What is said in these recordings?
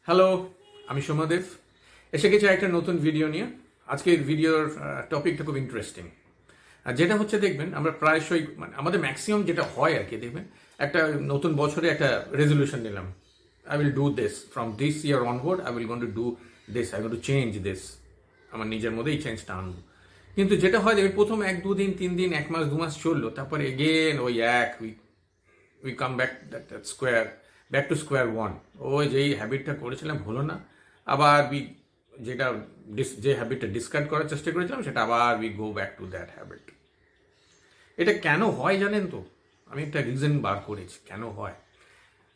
Hello, আমি সোমাদেব এসে গেছি একটা নতুন ভিডিও নিয়ে। আজকের ভিডিওর টপিকটা খুব ইন্টারেস্টিং। আর যেটা হচ্ছে দেখবেন আমরা প্রায়শই মানে আমাদের ম্যাক্সিমাম যেটা হয় আর কি, দেখবেন একটা নতুন বছরে একটা রেজলিউশন নিলাম, I will do this from this year onward, I will going to do this, I going to change this, আমার নিজের মধ্যে এই চেঞ্জটা আনবো। কিন্তু যেটা হয় দেখবেন প্রথম 1-2 দিন 3 দিন 1 মাস 2 মাস চললো, তারপরে এগেন ওই we come back back to square one. ওই যেই হ্যাবিটটা করেছিলাম হলো না, আবার যে হ্যাবিটটা ডিসকার্ড করার চেষ্টা করেছিলাম সেটা আবার we go back to that habit. এটা কেন হয় জানেন তো? আমি একটা রিজন বার করেছি কেন হয়।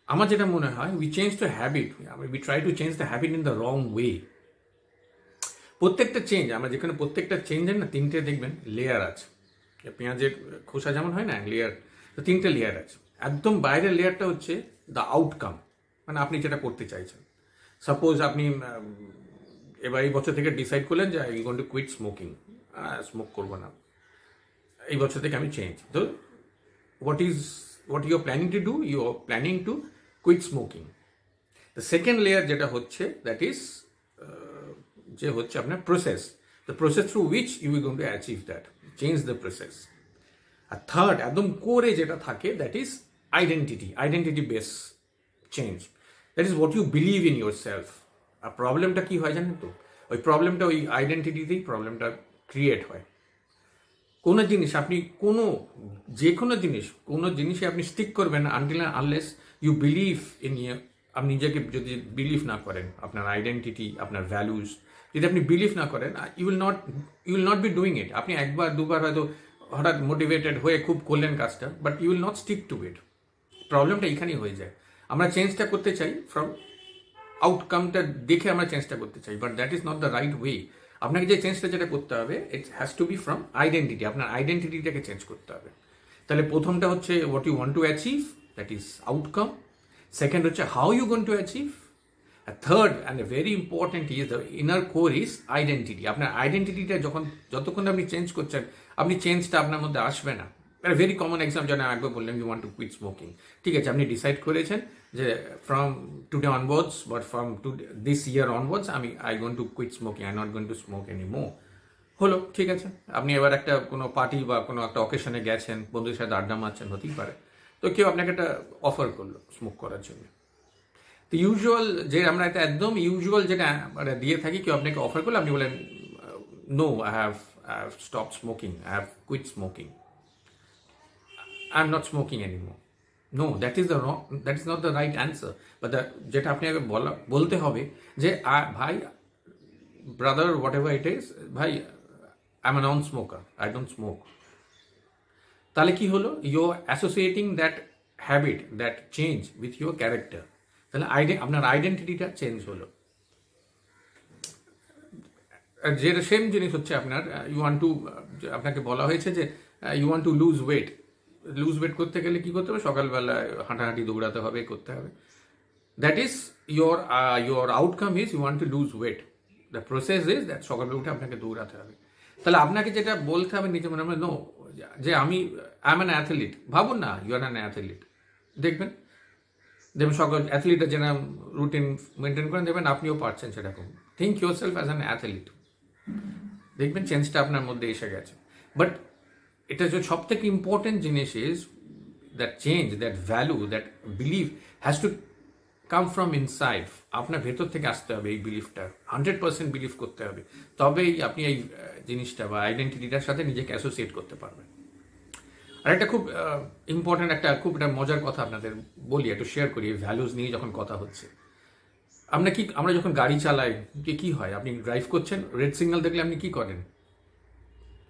আমার যেটা মনে হয় we change the habit, we try to change the habit in the wrong way. প্রত্যেকটা চেঞ্জ আমরা যেখানে প্রত্যেকটা চেঞ্জের না 3টে দেখবেন লেয়ার আছে। পেঁয়াজের খোসা যেমন হয় না লেয়ার, তো 3টে লেয়ার আছে। একদম বাইরের লেয়ারটা হচ্ছে দ্য আউটকাম, মানে আপনি যেটা করতে চাইছেন। সাপোজ আপনি এবার এই বছর থেকে ডিসাইড করলেন যে I going to quit smoking, smoke করবো না, এই বছর থেকে আমি চেঞ্জ। তো what you are planning to do, you are planning to quit smoking. The second layer যেটা হচ্ছে দ্যাট ইজ যে হচ্ছে আপনার process, the process through which you we going to achieve that, change the process. আর third একদম কোরে যেটা থাকে that is identity base change, that is what you believe in yourself. আর প্রবলেমটা কি হয় জানেন তো? ওই প্রবলেমটা ওই আইডেন্টিটিতেই প্রবলেমটা ক্রিয়েট হয়। কোনো জিনিস আপনি যে কোনো জিনিসে আপনি স্টিক করবেন না until unless you believe in আপনি নিজেকে যদি বিলিভ না করেন, আপনার আইডেন্টিটি, আপনার ভ্যালুজ যদি আপনি বিলিভ না করেন, you will not be doing it. আপনি একবার দুবার হয়তো হঠাৎ মোটিভেটেড হয়ে খুব করলেন কাজটা, but you will not stick to it. প্রবলেমটা এখানেই হয়ে যায়। আমরা চেঞ্জটা করতে চাই ফ্রম আউটকামটা দেখে আমরা চেঞ্জটা করতে চাই, but that is not the right way. আপনাকে যে চেঞ্জটা যেটা করতে হবে, it has to be from identity. আপনার আইডেন্টিটিটাকে চেঞ্জ করতে হবে। তাহলে প্রথমটা হচ্ছে what you want to achieve, that is outcome. Second হচ্ছে how you going to achieve. Third and very important is the inner core is identity. আপনার আইডেন্টিটিটা যতক্ষণ আপনি চেঞ্জ করছেন, আপনি চেঞ্জটা আপনার মধ্যে আসবে না। ভেরি কমন এক্সাম্পল, যেন একবার বললাম you want to quit smoking. ঠিক আছে, আপনি ডিসাইড করেছেন যে from today onwards but from this year onwards I going to quit smoking, I not going to smoke any more. হলো, ঠিক আছে। আপনি এবার একটা কোনো পার্টি বা কোনো একটা অকেশনে গেছেন, বন্ধুদের সাথে আড্ডা মারছেন, হতেই পারে। তো কেউ আপনাকে একটা অফার করলো স্মোক করার জন্য। তো ইউজুয়াল যে আমরা একটা একদম ইউজুয়াল যেটা দিয়ে থাকি, কেউ আপনাকে অফার করলে আপনি বলেন no, I have stop smoking, I have quit smoking, I am not smoking anymore. No, that is not the right answer. But যেটা আপনাকে বলতে হবে যে ভাই, brother, whatever it is, ভাই, I am a non smoker, I don't smoke. তাহলে কি হলো? You are associating that habit, that change with your character. তাহলে আপনার আইডেন্টিটিটা চেঞ্জ হলো। যে সেম জিনিস হচ্ছে আপনার আপনাকে বলা হয়েছে যে you want to lose weight করতে গেলে কি করতে হবে? সকালবেলায় হাঁটাহাঁটি দৌড়াতে হবে, করতে হবে। That is your outcome is you want to lose weight, the process is that সকালবেলা উঠে আপনাকে দৌড়াতে হবে। তাহলে আপনাকে যেটা বলতে হবে নিজে মনে নো, যে আই এম অ্যান অ্যাথলিট। ভাবুন না ইউ আর অ্যান অ্যাথলিট। দেখবেন সকল অ্যাথলিটরা যেটা রুটিন মেনটেন করেন, দেখবেন আপনিও পারছেন সেরকম। Think your self as an athlete, দেখবেন চেঞ্জটা আপনার মধ্যে এসে গেছে। বাট এটা যে সব থেকে ইম্পর্টেন্ট জিনিস is that change, that value, that believe has to come from inside. আপনার ভেতর থেকে আসতে হবে এই বিলিফটা, 100% বিলিভ করতে হবে। তবেই আপনি এই জিনিসটা বা আইডেন্টিটিটার সাথে নিজেকে অ্যাসোসিয়েট করতে পারবেন। আর একটা খুব ইম্পর্টেন্ট একটা মজার কথা আপনাদের বলি, একটু শেয়ার করি। ভ্যালুজ নিয়ে যখন কথা হচ্ছে, আমরা যখন গাড়ি চালাই কি হয়? আপনি ড্রাইভ করছেন, রেড সিগন্যাল দেখলে আপনি কি করেন?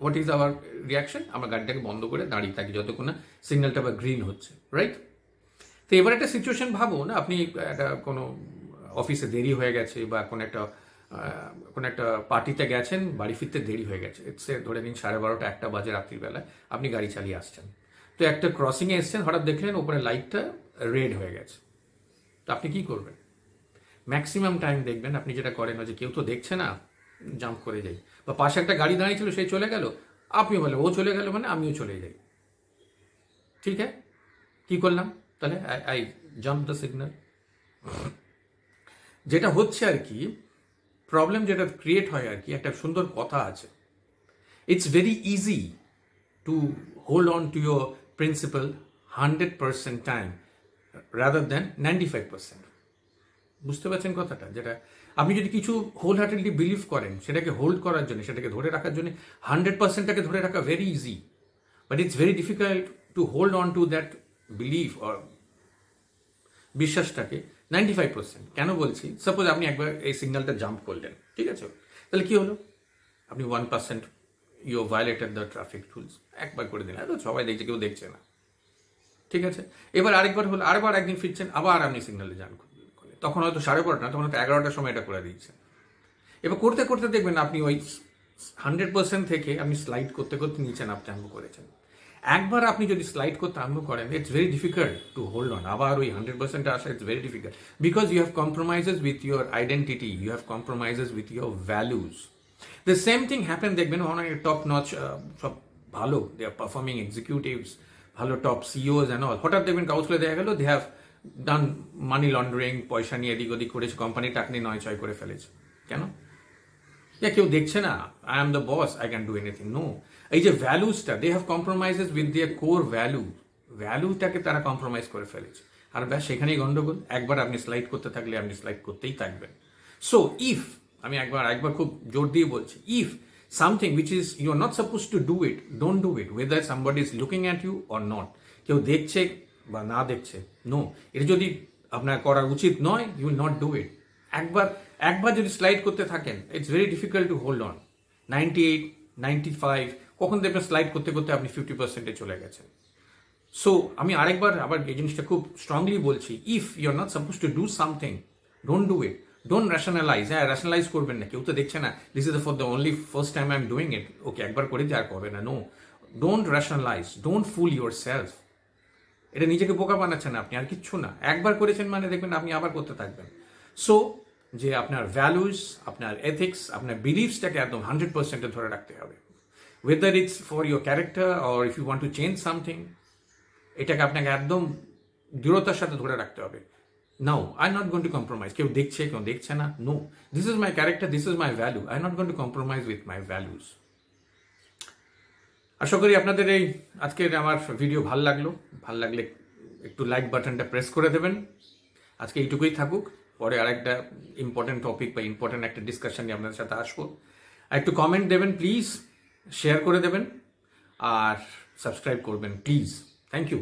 What is our reaction? আমরা গাড়িটাকে বন্ধ করে দাঁড়িয়ে থাকি যতক্ষণ না সিগন্যালটা বা গ্রিন হচ্ছে, রাইট? তো এবার একটা সিচুয়েশন ভাবুন, আপনি একটা কোনো অফিসে দেরি হয়ে গেছে বা কোনো একটা পার্টিতে গেছেন, বাড়ি ফিরতে দেরি হয়ে গেছে। ধরে নিন 12:30 1টা বাজে রাত্রিবেলায় আপনি গাড়ি চালিয়ে আসছেন। তো একটা ক্রসিংয়ে এসছেন, হঠাৎ দেখলেন ওপরে লাইটটা রেড হয়ে গেছে। তো আপনি কি করবেন? ম্যাক্সিমাম টাইম দেখবেন আপনি যেটা করেন যে কেউ তো দেখছে না, জাম্প করে যাই। বা পাশে একটা গাড়ি দাঁড়িয়ে ছিল, সে চলে গেল, আপনি বলে ও চলে গেল মানে আমিও চলে যাই। ঠিক আছে, কি করলাম? তাহলে আই জাম্প দ্য সিগন্যাল। যেটা হচ্ছে আর কি, প্রবলেম যেটা ক্রিয়েট হয় আর কি, একটা সুন্দর কথা আছে, it's very easy to hold on to your principal 100% time rather than 95%। বুঝতে পারছেন কথাটা? যেটা আপনি যদি কিছু হোল হার্টেডলি বিলিভ করেন, সেটাকে হোল্ড করার জন্য, সেটাকে ধরে রাখার জন্য 100%টাকে ধরে রাখা very easy, but it's very difficult to hold on to that belief or বিশ্বাসটাকে 95%। কেন বলছি? সাপোজ আপনি একবার এই সিগন্যালটা জাম্প করলেন, ঠিক আছে, তাহলে কি হলো? আপনি 1% you violated the traffic rules, একবার করে দিলেন, এত সবাই দেখছে, কেউ দেখছে না, ঠিক আছে। এবার আরেকবার হলো, আরেকবার একদিন ফিরছেন, আবার আপনি সিগন্যালে জাম্প করলেন, তখন হয়তো 12:30 না, তখন হয়তো 11টার সময় এটা করে দিচ্ছেন। এবার করতে করতে দেখবেন আপনি ওই 100% থেকে আপনি স্লাইড করতে করতে নিচে নামতে আরম্ভ করেছেন। একবার আপনি যদি স্লাইড করতে আরম্ভ করেন, it's very difficult to hold on. আবার ওই 100% আসা, it's very difficult, because you have compromises with your identity, you have compromises with your values. The same thing happen, দেখবেন অনেক টপ নচ সব ভালো, দে আর পারফর্মিং এক্সিকিউটিভস, ভালো top CEOs and all, হঠাৎ দেখবেন কাউন্সিলে দেখা গেল they have done money laundering, পয়সা নিয়ে এদিক ওদিক করেছে, কোম্পানির টাকা নিয়ে নয় ছয় করে ফেলেছে। কেন? কেউ দেখছে না, I am the boss, I can do anything. No, এই যে ভ্যালুসটা, they have compromises with their core ভ্যালুটাকে তারা কম্প্রোমাইজ করে ফেলেছে, আর ব্যাস সেখানেই গন্ডগোল। একবার আপনি স্লাইড করতে থাকলে আপনি স্লাইড করতেই থাকবেন। সো ইফ, আমি একবার খুব জোর দিয়ে বলছি, if something which is you are not supposed to do it, don't do it, whether somebody is looking at you or not, কেউ দেখছে বা না দেখছে, নো, এটা যদি আপনার করা উচিত নয়, you will not do it. একবার যদি স্লাইড করতে থাকেন, it's very difficult to hold on. 98, 95, কখন দেখবেন স্লাইড করতে করতে আপনি 50%-এ চলে গেছেন। সো আমি আবার এই জিনিসটা খুব স্ট্রংলি বলছি, if you are not suppose to do something, don't do it. Don't rationalise. হ্যাঁ, র্যাশনালাইজ করবেন না, কেউ তো দেখছে না, this is for the only first time I am doing it, okay একবার করে দিয়ে আর করবে না। No, don't rationalise, don't fool yourself. এটা নিজেকে বোকা বানাচ্ছেন আপনি, আর কিচ্ছু না। একবার করেছেন মানে দেখবেন আপনি আবার করতে থাকবেন। সো যে আপনার ভ্যালুস, আপনার এথিক্স, আপনার বিলিভসটাকে একদম 100%-এ ধরে রাখতে হবে, whether it's for your character or if you want to change something, এটাকে আপনাকে একদম দৃঢ়তার সাথে ধরে রাখতে হবে। Now, I am not going to compromise. কেউ দেখছে, কেউ দেখছে না, no, this is my character, this is my value, I am not going to compromise with my values. আশা করি আপনাদের এই আজকের আমার ভিডিও ভালো লাগলে একটু লাইক বাটনটা প্রেস করে দেবেন। আজকে এইটুকুই থাকুক, পরে আরেকটা ইম্পর্টেন্ট টপিক বা ইম্পর্টেন্ট একটা ডিসকাশন নিয়ে আপনাদের সাথে আসবো। আর একটু কমেন্ট দেবেন প্লিজ, শেয়ার করে দেবেন, আর সাবস্ক্রাইব করবেন প্লিজ। Thank you.